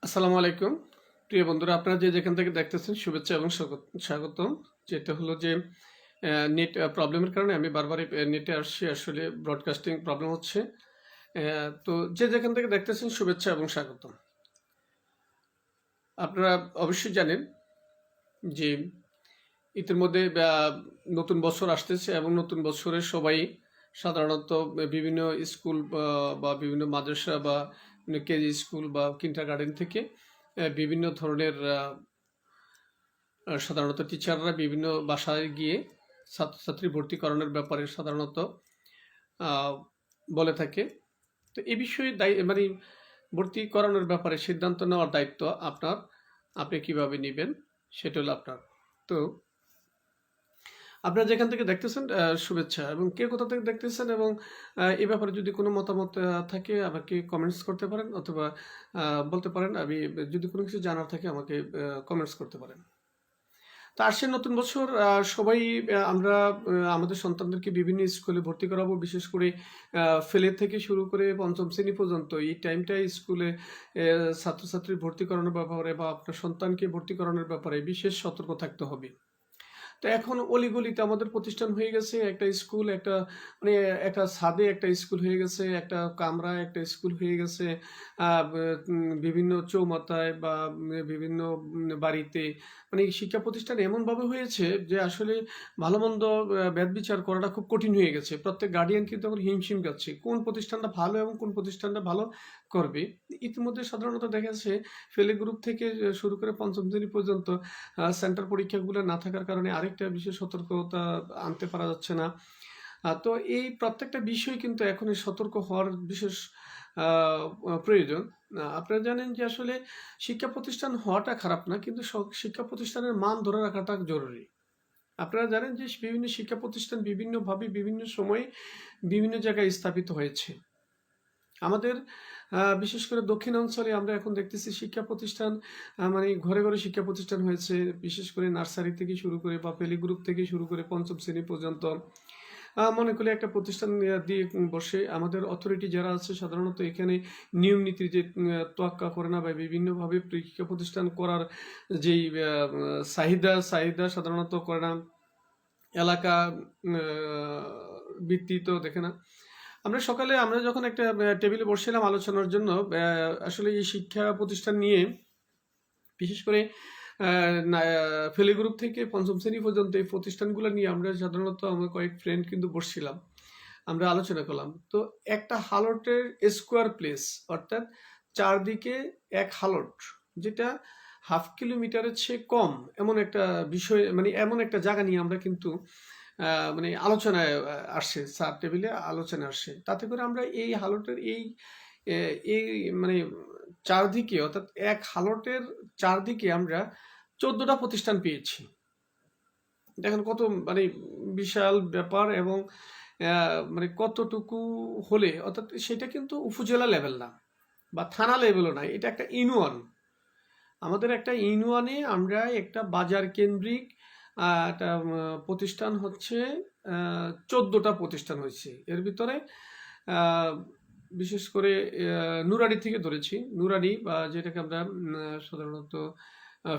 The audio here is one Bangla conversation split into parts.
আসসালামু আলাইকুম প্রিয় বন্ধুরা, আপনারা যে যেখান থেকে দেখতেছেন শুভেচ্ছা এবং স্বাগতম। যেটা হলো যে নেট প্রবলেমের কারণে আমি বারবার নেটে আসছি, আসলে ব্রডকাস্টিং প্রবলেম হচ্ছে। তো যে যেখান থেকে দেখতেছেন শুভেচ্ছা এবং স্বাগতম। আপনারা অবশ্যই জানেন যে ইতিমধ্যে নতুন বছর আসতেছে এবং নতুন বছরে সবাই সাধারণত বিভিন্ন স্কুল বা বিভিন্ন মাদ্রাসা বা কেজি স্কুল বা কিন্ডার গার্ডেন থেকে বিভিন্ন ধরনের সাধারণত টিচাররা বিভিন্ন বাসায় গিয়ে ছাত্রছাত্রী ভর্তিকরণের ব্যাপারে সাধারণত আহ, বলে থাকে। তো এই বিষয়ে মানে ভর্তি করানোর ব্যাপারে সিদ্ধান্ত নেওয়ার দায়িত্ব আপনার। আপনি কিভাবে নেবেন সেটা হলো আপনার। তো আপনারা যেখান থেকে দেখতেছেন শুভেচ্ছা, এবং কে কোথা থেকে দেখতেছেন এবং এই ব্যাপারে যদি কোনো মতামত থাকে আমাকে কমেন্টস করতে পারেন, অথবা বলতে পারেন। আমি যদি কোনো কিছু জানার থাকে আমাকে কমেন্টস করতে পারেন। তো আসছে নতুন বছর, সবাই আমরা আমাদের সন্তানদেরকে বিভিন্ন স্কুলে ভর্তি করাবো, বিশেষ করে ফেলে থেকে শুরু করে পঞ্চম শ্রেণী পর্যন্ত এই টাইমটা স্কুলে ছাত্রছাত্রীর ভর্তি করানোর ব্যাপারে বা আপনার সন্তানকে ভর্তি করানোর ব্যাপারে বিশেষ সতর্ক থাকতে হবে। তো এখন অলিগলিতে আমাদের প্রতিষ্ঠান হয়ে গেছে, একটা স্কুল, একটা মানে একটা ছাদে একটা স্কুল হয়ে গেছে, একটা কামরায় একটা স্কুল হয়ে গেছে, বিভিন্ন চৌমাথায় বা বিভিন্ন বাড়িতে। মানে এই শিক্ষা প্রতিষ্ঠান এমনভাবে হয়েছে যে আসলে ভালো মন্দ ভেদ বিচার করাটা খুব কঠিন হয়ে গেছে। প্রত্যেক গার্ডিয়ান কিন্তু এখন হিমশিম খাচ্ছে কোন প্রতিষ্ঠানটা ভালো এবং কোন প্রতিষ্ঠানটা ভালো করবে। ইতিমধ্যে সাধারণত দেখা যাচ্ছে ফেলে গ্রুপ থেকে শুরু করে পঞ্চম শ্রেণী পর্যন্ত সেন্টার পরীক্ষাগুলো না থাকার কারণে আরেকটা বিশেষ সতর্কতা আনতে পারা যাচ্ছে না। তো এই প্রত্যেকটা বিষয় কিন্তু এখন এই সতর্ক হওয়ার বিশেষ প্রয়োজন। আপনারা জানেন যে আসলে শিক্ষা প্রতিষ্ঠান হওয়াটা খারাপ না, কিন্তু শিক্ষা প্রতিষ্ঠানের মান ধরে রাখাটা জরুরি। আপনারা জানেন যে বিভিন্ন শিক্ষা প্রতিষ্ঠান বিভিন্নভাবে বিভিন্ন সময়ে বিভিন্ন জায়গায় স্থাপিত হয়েছে। আমাদের বিশেষ করে দক্ষিণাঞ্চলে আমরা এখন দেখতেছি শিক্ষা প্রতিষ্ঠান, মানে ঘরে ঘরে শিক্ষা প্রতিষ্ঠান হয়েছে, বিশেষ করে নার্সারি থেকে শুরু করে বা প্লে গ্রুপ থেকে শুরু করে পঞ্চম শ্রেণী পর্যন্ত। মনে করি একটা প্রতিষ্ঠান দিয়ে বসে আমাদের অথরিটি যারা আছে সাধারণত এখানে নিয়ম নীতির যে তোয়াক্কা করে না, বা বিভিন্নভাবে শিক্ষা প্রতিষ্ঠান করার যেই চাহিদা সাধারণত করে না, এলাকা ভিত্তিত দেখে না। আমরা যখন একটা টেবিলে বসছিলাম আলোচনার জন্য, আসলে এই শিক্ষা প্রতিষ্ঠান নিয়ে, বিশেষ করে ফেলি গ্রুপ থেকে পঞ্চম শ্রেণী পর্যন্ত এই প্রতিষ্ঠানগুলো নিয়ে আমরা সাধারণত আমরা কয়েক ফ্রেন্ড কিন্তু বসছিলাম, আমরা আলোচনা করলাম। তো একটা হালটের স্কোয়ার প্লেস, অর্থাৎ চারদিকে এক হালট, যেটা হাফ কিলোমিটারের চেয়ে কম, এমন একটা বিষয়, মানে এমন একটা জায়গা নিয়ে আমরা কিন্তু মানে আলোচনায় আসছে, স্যার টেবিলে আলোচনায় আসছে। তাতে করে আমরা এই হালটের এই মানে চারদিকে, অর্থাৎ এক হালটের চারদিকে আমরা 14টা প্রতিষ্ঠান পেয়েছি। দেখেন কত মানে বিশাল ব্যাপার, এবং মানে কতটুকু হলে, অর্থাৎ সেটা কিন্তু উপজেলা লেভেল না বা থানা লেভেলও না, এটা একটা ইউনিয়ন। আমাদের একটা ইউনিয়নে আমরা একটা বাজার কেন্দ্রিক একটা প্রতিষ্ঠান হচ্ছে 14টা প্রতিষ্ঠান হয়েছে। এর ভিতরে আহ, বিশেষ করে নুরানি থেকে ধরেছি, নুরানি বা যেটাকে আমরা সাধারণত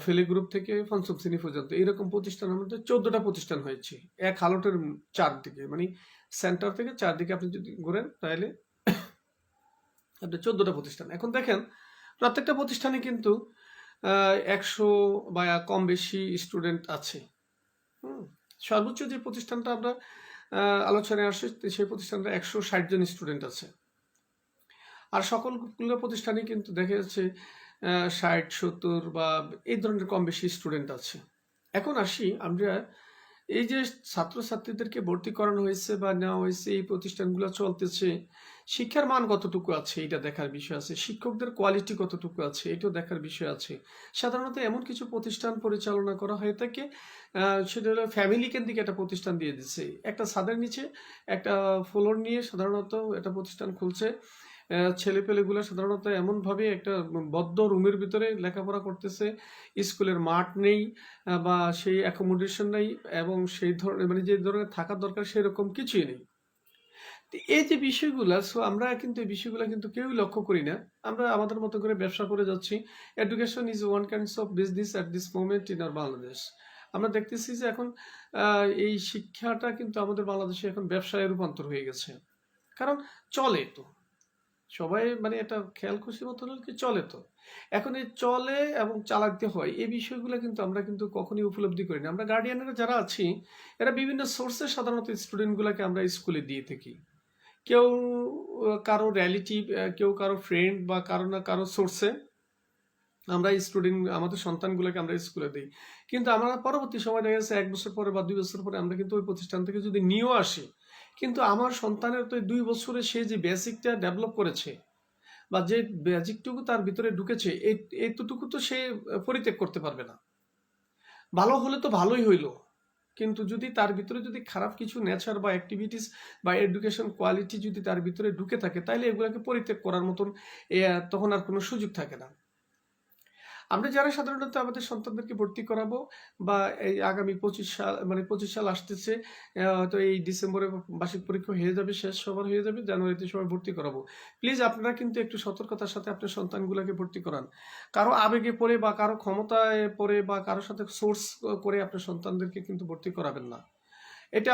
ফেলে গ্রুপ থেকে পঞ্চম শ্রেণী পর্যন্ত এরকম প্রতিষ্ঠান আমাদের 14টা প্রতিষ্ঠান হয়েছে এক হালটের চারদিকে, মানে সেন্টার থেকে চারদিকে আপনি যদি ঘুরেন তাহলে আপনার 14টা প্রতিষ্ঠান। এখন দেখেন প্রত্যেকটা প্রতিষ্ঠানে কিন্তু 100 বা কম বেশি স্টুডেন্ট আছে। হুম, সর্বোচ্চ যে প্রতিষ্ঠানটা আমরা আলোচনায় আসে সেই প্রতিষ্ঠানটা 160 জন স্টুডেন্ট আছে। আর সকলগুলো প্রতিষ্ঠানে কিন্তু দেখা যাচ্ছে 60-70 বা এই ধরনের কম বেশি স্টুডেন্ট আছে। এখন আসি আমরা, এই যে ছাত্রছাত্রীদেরকে ভর্তি করানো হয়েছে বা নেওয়া হয়েছে, এই প্রতিষ্ঠানগুলো চলতেছে, শিক্ষার মান কতটুকু আছে এটা দেখার বিষয় আছে, শিক্ষকদের কোয়ালিটি কতটুকু আছে এটাও দেখার বিষয় আছে। সাধারণত এমন কিছু প্রতিষ্ঠান পরিচালনা করা হয়ে থাকে, সেটা হলো ফ্যামিলি কেন্দ্রিক একটা প্রতিষ্ঠান দিয়ে দিচ্ছে, একটা ছাদের নিচে একটা ফ্লোর নিয়ে সাধারণত একটা প্রতিষ্ঠান খুলছে। ছেলেপেলেগুলো সাধারণত এমনভাবে একটা বদ্ধ রুমের ভিতরে লেখাপড়া করতেছে, স্কুলের মাঠ নেই বা সেই অ্যাকোমোডেশন নেই, এবং সেই ধরনের মানে যে ধরনের থাকার দরকার সেরকম কিছুই নেই। তো এই যে বিষয়গুলা, আমরা কিন্তু এই বিষয়গুলা কিন্তু কেউই লক্ষ্য করি না। আমরা আমাদের মতো করে ব্যবসা করে যাচ্ছি। Education is one kinds of business at this moment in our Bangladesh. আমরা দেখতেছি যে এখন এই শিক্ষাটা কিন্তু আমাদের বাংলাদেশে এখন ব্যবসায় রূপান্তর হয়ে গেছে। কারণ চলে তো। সবাই মানে এটা খেয়াল খুশি মতো হলে কি চলে তো। এখন এই চলে এবং চালাতে হয় এই বিষয়গুলো কিন্তু আমরা কিন্তু কখনই উপলব্ধি করি না। আমরা গার্ডিয়ানরা যারা আছি এরা বিভিন্ন সোর্সে সাধারণত স্টুডেন্টগুলোকে আমরা স্কুলে দিয়ে থাকি। কেউ কারো রিলেটিভ, কেউ কারো ফ্রেন্ড বা কারো না কারো সোর্সে আমরা স্টুডেন্ট আমাদের সন্তানগুলোকে আমরা স্কুলে দিই। কিন্তু আমরা পরবর্তী সময় দেখা যাচ্ছে 1 বছর পরে বা 2 বছর পরে আমরা কিন্তু ওই প্রতিষ্ঠান থেকে যদি নিয়েও আসি, কিন্তু আমার সন্তানের তো 2 বছরে সে যে বেসিকটা ডেভেলপ করেছে বা যে বেসিকটুকু তার ভিতরে ঢুকেছে এইটুকু তো সে পরিত্যাগ করতে পারবে না। ভালো হলে তো ভালোই হইলো, কিন্তু যদি তার ভিতরে যদি খারাপ কিছু নেচার বা অ্যাক্টিভিটিস বা এডুকেশন কোয়ালিটি যদি তার ভিতরে ঢুকে থাকে, তাহলে এগুলোকে পরিত্যাগ করার মতন তখন আর কোনো সুযোগ থাকে না। আমরা যারা সাধারণত আমাদের সন্তানদেরকে ভর্তি করাবো বা এই আগামী 25 সাল মানে 25 সাল আসতেছে, হয়তো এই ডিসেম্বরে বার্ষিক পরীক্ষা হয়ে যাবে, শেষ সবার হয়ে যাবে, জানুয়ারিতে সবাই ভর্তি করাবো। প্লিজ আপনারা কিন্তু একটু সতর্কতার সাথে আপনার সন্তানগুলোকে ভর্তি করান। কারো আবেগে পড়ে বা কারো ক্ষমতায় পড়ে বা কারোর সাথে সোর্স করে আপনার সন্তানদেরকে কিন্তু ভর্তি করাবেন না। এটা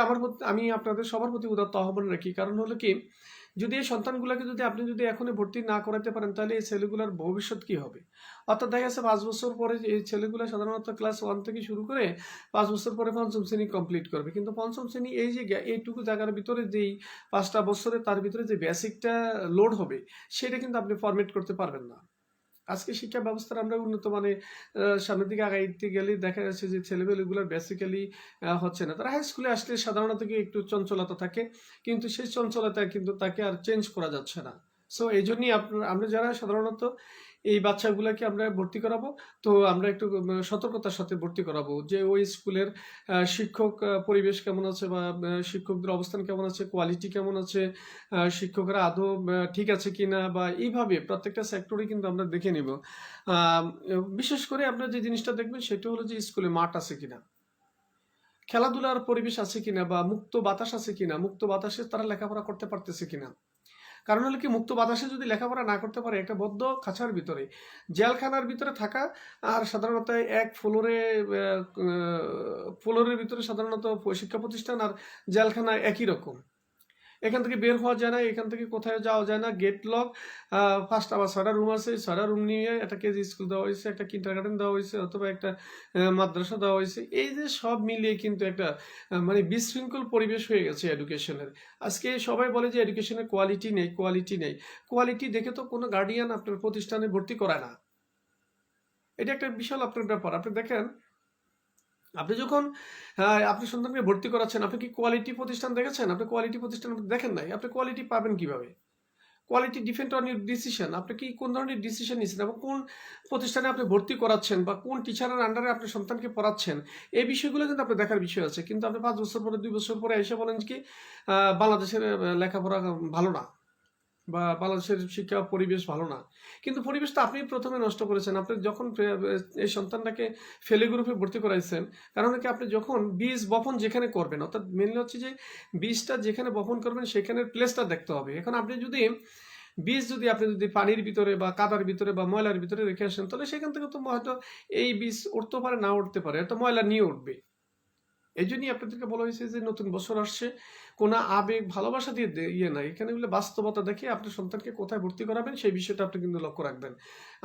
আমি আপনাদের সবার প্রতি উদাত্ত আহ্বান রাখি। কারণ হলো কি, যদি এই সন্তানগুলোকে যদি আপনি যদি এখনই ভর্তি না করাতে পারেন, তাহলে এই ছেলেগুলোর ভবিষ্যৎ কি হবে? অর্থাৎ দেখা যাচ্ছে 5 বছর পরে এই ছেলেগুলো সাধারণত ক্লাস 1 থেকে শুরু করে 5 বছর পরে পঞ্চম শ্রেণী কমপ্লিট করবে। কিন্তু পঞ্চম শ্রেণী এই যে এইটুকু জায়গার ভিতরে যেই 5টা বছরে তার ভিতরে যে বেসিকটা লোড হবে, সেটা কিন্তু আপনি ফরম্যাট করতে পারবেন না। আজকে শিক্ষা ব্যবস্থার আমরা উন্নত মানে সামনের দিকে আগাইতে গেলে দেখা যাচ্ছে যে ছেলেমেয়েগুলোর বেসিক্যালি হচ্ছে না। তারা হাই স্কুলে আসলে সাধারণত একটু চঞ্চলতা থাকে, কিন্তু সেই চঞ্চলতা কিন্তু তাকে আর চেঞ্জ করা যাচ্ছে না। সো এই জন্যই আমরা যারা সাধারণত এই বাচ্চাগুলোকে আমরা ভর্তি করাবো, তো আমরা একটু সতর্কতার সাথে ভর্তি করাবো যে ওই স্কুলের শিক্ষক পরিবেশ কেমন আছে বা শিক্ষকদের অবস্থান কেমন আছে, কোয়ালিটি কেমন আছে, শিক্ষকরা আদৌ ঠিক আছে কিনা, বা এইভাবে প্রত্যেকটা সেক্টরে কিন্তু আমরা দেখে নিব। বিশেষ করে আপনারা যে জিনিসটা দেখবেন সেটা হলো যে স্কুলে মাঠ আছে কিনা, খেলাধুলার পরিবেশ আছে কিনা, বা মুক্ত বাতাস আছে কিনা, মুক্ত বাতাসে তারা লেখাপড়া করতে পারতেছে কিনা। কারণ হলো কি, মুক্ত বাতাসে যদি লেখাপড়া না করতে পারে, একটা বদ্ধ খাঁচার ভিতরে, জেলখানার ভিতরে থাকা আর সাধারণত এক ফ্লোরের ভিতরে সাধারণত শিক্ষা প্রতিষ্ঠান আর জেলখানা একই রকম। এখান থেকে বের হওয়া যায় না, এখান থেকে কোথায় যাওয়া যায় না, গেট লক। 5টা বা 6টা রুম আছে, 6টা রুম নিয়ে একটা কেজি স্কুল দেওয়া হয়েছে, একটা কিন্ডারগার্টেন দেওয়া হয়েছে, অথবা একটা মাদ্রাসা দেওয়া হয়েছে। এই যে সব মিলিয়ে কিন্তু একটা মানে বিশৃঙ্খল পরিবেশ হয়ে গেছে এডুকেশনের। আজকে সবাই বলে যে এডুকেশনের কোয়ালিটি নেই, কোয়ালিটি নেই। কোয়ালিটি দেখে তো কোনো গার্ডিয়ান আপনার প্রতিষ্ঠানে ভর্তি করায় না। এটা একটা বিশাল আপনার ব্যাপার। আপনি দেখেন, আপনি যখন আপনি সন্তানকে ভর্তি করাচ্ছেন, আপনি কি কোয়ালিটি প্রতিষ্ঠান দেখেছেন? আপনি কোয়ালিটি প্রতিষ্ঠান দেখেন নাই, আপনি কোয়ালিটি পাবেন কিভাবে? Quality depend on your decision. আপনি কি কোন ধরনের ডিসিশন নিচ্ছেন এবং কোন প্রতিষ্ঠানে আপনি ভর্তি করাচ্ছেন বা কোন টিচারের আন্ডারে আপনি সন্তানকে পড়াচ্ছেন, এই বিষয়গুলো কিন্তু আপনার দেখার বিষয় আছে। কিন্তু আপনি 5 বছর পরে 2 বছর পরে এসে বলেন কি বাংলাদেশের লেখাপড়া ভালো না, বা বাংলাদেশের শিক্ষা পরিবেশ ভালো না। কিন্তু পরিবেশটা আপনি প্রথমে নষ্ট করেছেন। আপনি যখন এই সন্তানটাকে ফেলে গ্রুপে ভর্তি করাইছেন, কারণ কি আপনি যখন বীজ বপন যেখানে করবেন, অর্থাৎ মেনলি হচ্ছে যে বীজটা যেখানে বপন করবেন সেখানের প্লেসটা দেখতে হবে। এখন আপনি যদি বীজ আপনি যদি পানির ভিতরে বা কাদার ভিতরে বা ময়লার ভিতরে রেখে আসেন, তাহলে সেখান থেকে তো হয়তো এই বীজ উঠতে পারে, না উঠতে পারে, হয়তো ময়লা নিয়ে উঠবে। এই জন্যই আপনাদেরকে বলা হয়েছে যে নতুন বছর আসছে, কোনো আবেগ ভালোবাসা দিয়ে ইয়ে নাই, এখানে বলে বাস্তবতা দেখে আপনার সন্তানকে কোথায় ভর্তি করাবেন সেই বিষয়টা আপনি কিন্তু লক্ষ্য রাখবেন।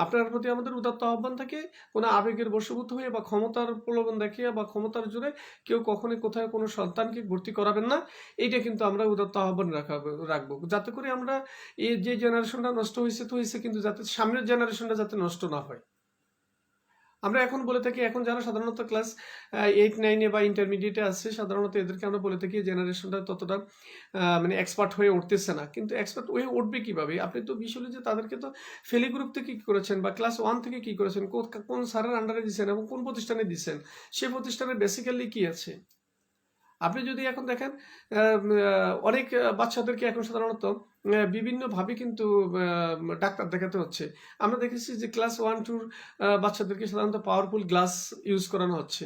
আপনার প্রতি আমাদের উদাত্ত আহ্বান থাকে, কোনো আবেগের বশীভূত হয়ে বা ক্ষমতার প্রলোভন দেখিয়ে বা ক্ষমতার জোরে কেউ কখনই কোথায় কোনো সন্তানকে ভর্তি করাবেন না। এইটা কিন্তু আমরা উদাত্ত আহ্বান রাখবো, যাতে করে আমরা এই যে জেনারেশনটা নষ্ট হয়েছে তো হয়েছে, কিন্তু যাতে সামনের জেনারেশনটা যাতে নষ্ট না হয়। আমরা এখন বলে থাকি, এখন যারা সাধারণত ক্লাস 8-9-এ বা ইন্টারমিডিয়েটে আছে, সাধারণত এদেরকে আমরা বলে থাকি জেনারেশনটা ততটা মানে এক্সপার্ট হয়ে উঠতেছে না। কিন্তু এক্সপার্ট হয়ে উঠবে কিভাবে? আপনি তো বিষয় হলো যে তাদেরকে তো ফেলি গ্রুপ থেকে কি করেছেন বা ক্লাস 1 থেকে কি করেছেন, কোন স্যারের আন্ডারে দিচ্ছেন এবং কোন প্রতিষ্ঠানে দিচ্ছেন, সে প্রতিষ্ঠানের বেসিক্যালি কি আছে। আপনি যদি এখন দেখেন অনেক বাচ্চাদেরকে এখন সাধারণত বিভিন্নভাবে কিন্তু ডাক্তার দেখাতে হচ্ছে। আমরা দেখেছি যে ক্লাস 1-2 বাচ্চাদেরকে সাধারণত পাওয়ারফুল গ্লাস ইউজ করানো হচ্ছে।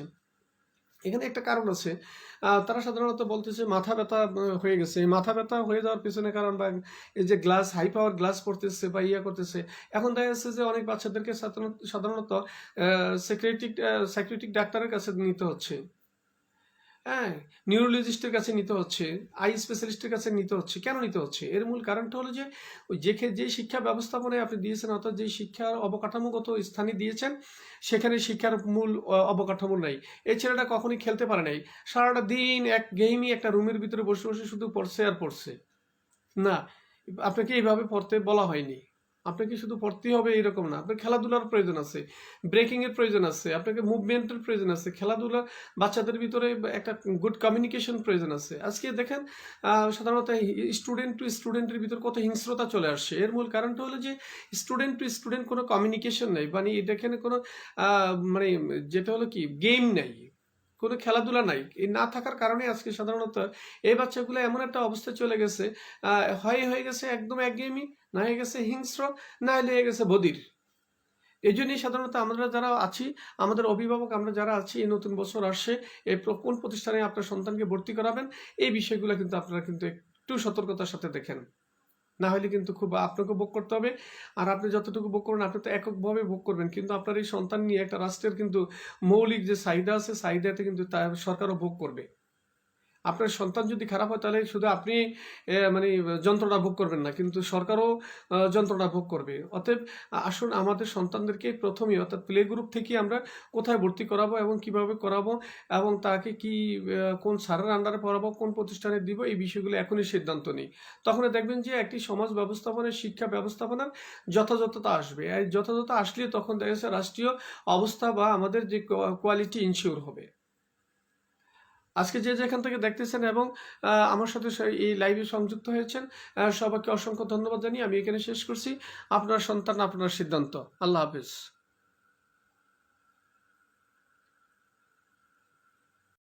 এখানে একটা কারণ আছে। তারা সাধারণত বলতেছে মাথা ব্যথা হয়ে গেছে। এই মাথা ব্যথা হয়ে যাওয়ার পেছনে কারণ বা এই যে গ্লাস, হাই পাওয়ার গ্লাস পড়তেছে বা ইয়া করতেছে। এখন দেখা যাচ্ছে যে অনেক বাচ্চাদেরকে সাধারণত সাইকিয়াট্রিক ডাক্তারের কাছে নিতে হচ্ছে। হ্যাঁ, নিউরোলজিস্টের কাছে নিতে হচ্ছে, আই স্পেশালিস্টের কাছে নিতে হচ্ছে। কেন নিতে হচ্ছে? এর মূল কারণটা হলো যে ওই যে শিক্ষা ব্যবস্থাপনায় আপনি দিয়েছেন, অর্থাৎ যে শিক্ষার অবকাঠামোগত স্থানে দিয়েছেন, সেখানে শিক্ষার মূল অবকাঠামো নাই। এই ছেলেটা কখনোই খেলতে পারে নাই। সারাটা দিন এক গেমই একটা রুমের ভিতরে বসে বসে শুধু পড়ছে আর পড়ছে। না, আপনাকে এইভাবে পড়তে বলা হয়নি। আপনাকে শুধু পড়তেই হবে এরকম না। আপনার খেলাধুলার প্রয়োজন আছে, ব্রেকিং এর প্রয়োজন আছে, আপনাকে মুভমেন্টের প্রয়োজন আছে, খেলাধুলা, বাচ্চাদের ভিতরে একটা গুড কমিউনিকেশন প্রয়োজন আছে। আজকে দেখেন সাধারণত স্টুডেন্ট টু স্টুডেন্টের ভিতর কত হিংস্রতা চলে আসছে। এর মূল কারণটা হলো যে স্টুডেন্ট টু স্টুডেন্ট কোনো কমিউনিকেশন নেই, মানে এখানে কোনো মানে যেটা হলো কি গেম নেই, কোনো খেলাধুলা নাই। এই না থাকার কারণে আজকে সাধারণত এই বাচ্চাগুলো এমন একটা অবস্থায় চলে গেছে, হয়ে গেছে একদম একঘেয়েমি, না হয়ে গেছে হিংস্র, না হলে হয়ে গেছে বধির। এই জন্যই সাধারণত আমরা যারা আছি, আমাদের অভিভাবক আমরা যারা আছি, এই নতুন বছর আসছে, এই কোন প্রতিষ্ঠানে আপনার সন্তানকে ভর্তি করাবেন, এই বিষয়গুলো কিন্তু আপনারা কিন্তু একটু সতর্কতার সাথে দেখেন। না হলে কিন্তু খুব আপনাকে ভোগ করতে হবে। আর আপনি যতটুকু ভোগ করবেন, আপনি তো এককভাবে ভোগ করবেন, কিন্তু আপনার এই সন্তান নিয়ে একটা রাষ্ট্রের কিন্তু মৌলিক যে চাহিদা আছে, চাহিদাতে কিন্তু সরকারও ভোগ করবে। আপনার সন্তান যদি খারাপ হয়, তাহলে শুধু আপনি মানে যন্ত্রণা ভোগ করবেন না, কিন্তু সরকারও যন্ত্রণা ভোগ করবে। অতএব আসুন আমাদের সন্তানদেরকে প্রথমেই, অর্থাৎ প্লে গ্রুপ থেকে আমরা কোথায় ভর্তি করাবো এবং কিভাবে করাবো এবং তাকে কি কোন স্যারের আন্ডারে পড়াবো, কোন প্রতিষ্ঠানে দিব, এই বিষয়গুলো এখনই সিদ্ধান্ত নিই। তখন দেখবেন যে একটি সমাজ ব্যবস্থাপনার, শিক্ষা ব্যবস্থাপনার যথাযথতা আসবে। এই যথাযথতা আসলে তখন দেখা যাচ্ছে রাষ্ট্রীয় অবস্থা বা আমাদের যে কোয়ালিটি ইনশিওর হবে। আজকে যে যেখান থেকে দেখতেছেন এবং আমার সাথে এই লাইভে সংযুক্ত হয়েছেন, সবাইকে অসংখ্য ধন্যবাদ জানিয়ে আমি এখানে শেষ করছি। আপনার সন্তান, আপনার সিদ্ধান্ত। আল্লাহ হাফেজ।